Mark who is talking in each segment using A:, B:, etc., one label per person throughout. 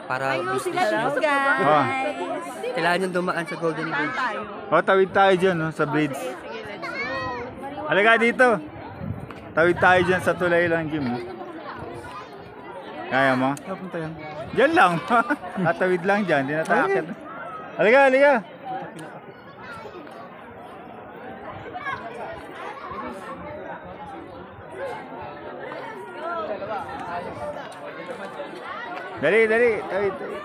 A: Para
B: Ayun,
A: business
B: sila
A: nyo.
B: dito, guys.
A: Kailangan nyo dumaan sa Golden
B: Saan
A: Bridge.
B: tayo?
C: O, tawid tayo dyan, no, sa bridge.
B: Sige, sige, let's go.
C: Halika dito. Tawid tayo dyan sa tulay lang, Jim. No? Kaya mo?
D: Napunta yan.
C: Diyan lang. Tatawid lang dyan, di na tayo akit. Halika, halika. Dali, dali. Tawid, tawid.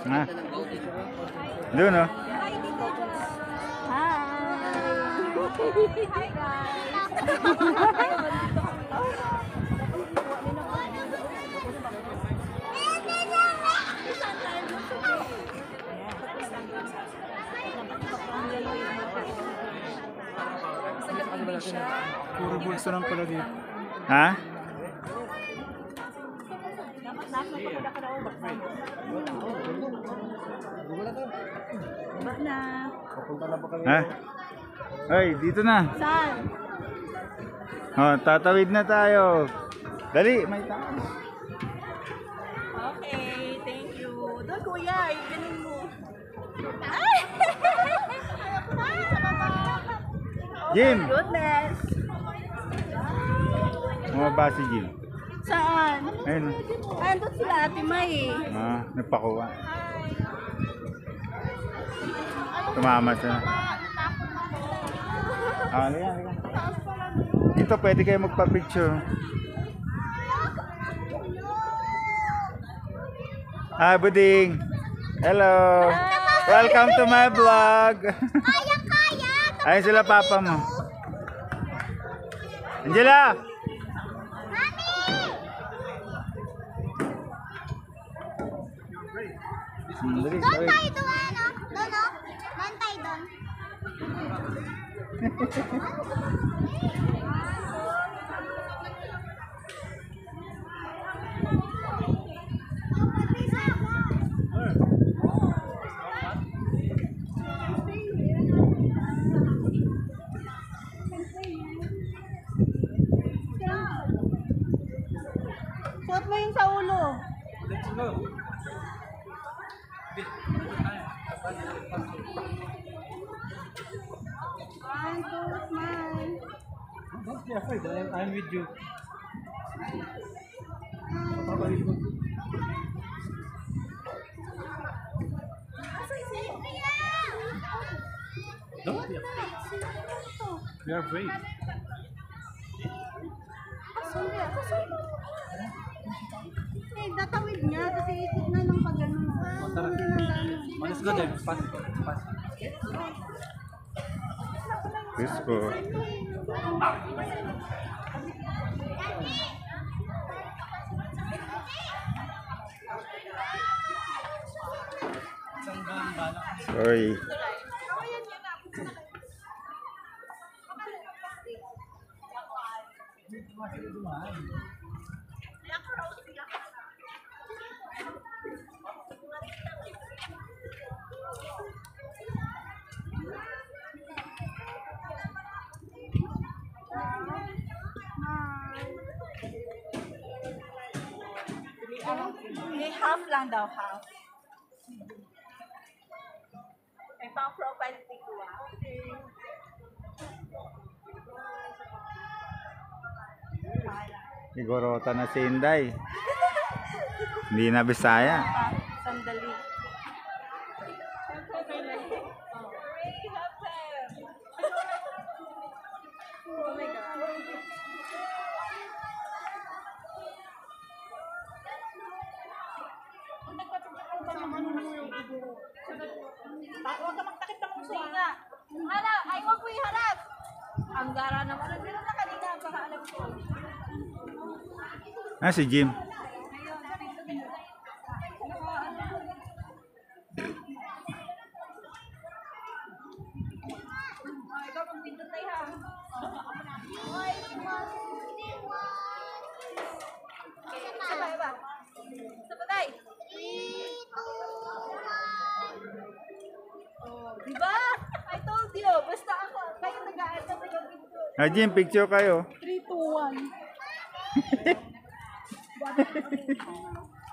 C: Ha? Doon, no?
B: Hi, guys.
D: Puro bulso lang pala dito.
C: Ha?
B: Ba na?
C: Ha? Ay, dito na.
B: Saan?
C: Oh, tatawid na tayo. Dali, may tao.
B: Okay, thank you. Doon, kuya, ganun mo. Ay!
C: Jim!
B: Goodness.
C: Bumaba si Jim.
B: Saan?
C: Ayun.
B: Andun sila, Ate May.
C: Ah, nagpakuha. Tumama siya. Ah, halika, halika. Dito pwede kayo magpa-picture. Hi, Buding. Hello. Welcome to my vlog. Ayun sila papa mo. Angela! Dali,
E: Doon
C: dali.
E: tayo doon, ano? Doon, no? Doon tayo doon.
B: Suot mo yung sa ulo. One, two, smile.
D: Don't be afraid. I'm with you. Don't be afraid. We are brave.
B: Eh, natawid niya kasi ikot na ng pag-ano.
D: Tara. Let's go there. Pass. Pass.
C: Crispo. Sorry.
B: Eh, half lang daw, half. May pang profile pic ko ah.
C: Sigurota na si Inday. Hindi na Bisaya.
B: Sandali. Oh my God. Huwag ka magtakit ng puso nga. Harap! Ay, huwag mo iharap! Ang gara naman. Pero na kanina, baka alam ko.
C: Ah, si Jim.
B: Ikaw magpindot tayo ha. Isa pa, iba. Isa pa tayo.
E: 3, 2,
C: Jim, picture kayo.
B: 3, 2, 1.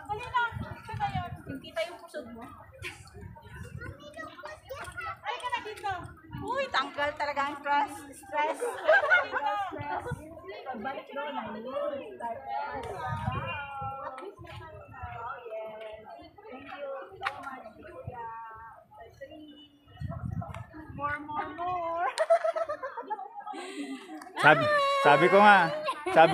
B: Dali lang. Kita yun. Yung kita yung pusod mo. Ay ka na dito. Uy, tanggal talaga ang stress. Stress. Balik doon. More.
C: Sabi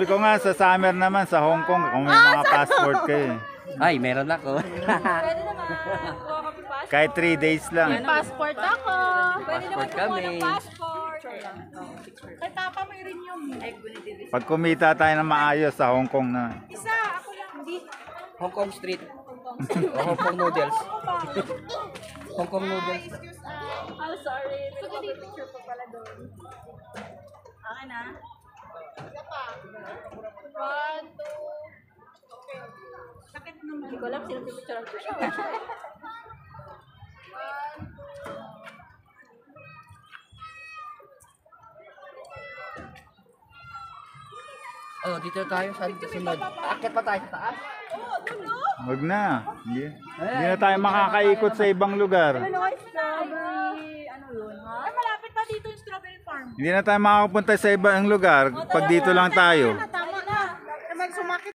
C: ko nga sa summer naman sa Hong Kong kung may mga passport kayo.
A: Ay, meron ako.
B: Pwede naman. Kuha ka pa passport.
C: Kahit 3 days lang.
B: Passport ako. Pwede naman
A: Passport
B: kumuha
A: kami.
B: ng passport. Kay Papa may rin yung
C: Pag kumita tayo ng maayos sa Hong Kong na.
B: isa. Ako lang. Hindi.
A: Hong Kong Street. O Hong Kong Noodles. Hong Kong Noodles.
B: Oh, sorry. May picture pa pala doon. Okay na. Isa pa. 1, 2. Sakit naman. Hindi ko alam sino picture ko siya.
A: Oh, dito tayo sa sunod. Akit pa tayo sa taas.
C: Huwag na. Hindi na tayo makakaikot sa ibang lugar.
B: Strawberry. Ano yun? Ay, malapit na dito yung strawberry farm.
C: Hindi na tayo makapunta sa ibang lugar pag dito lang tayo.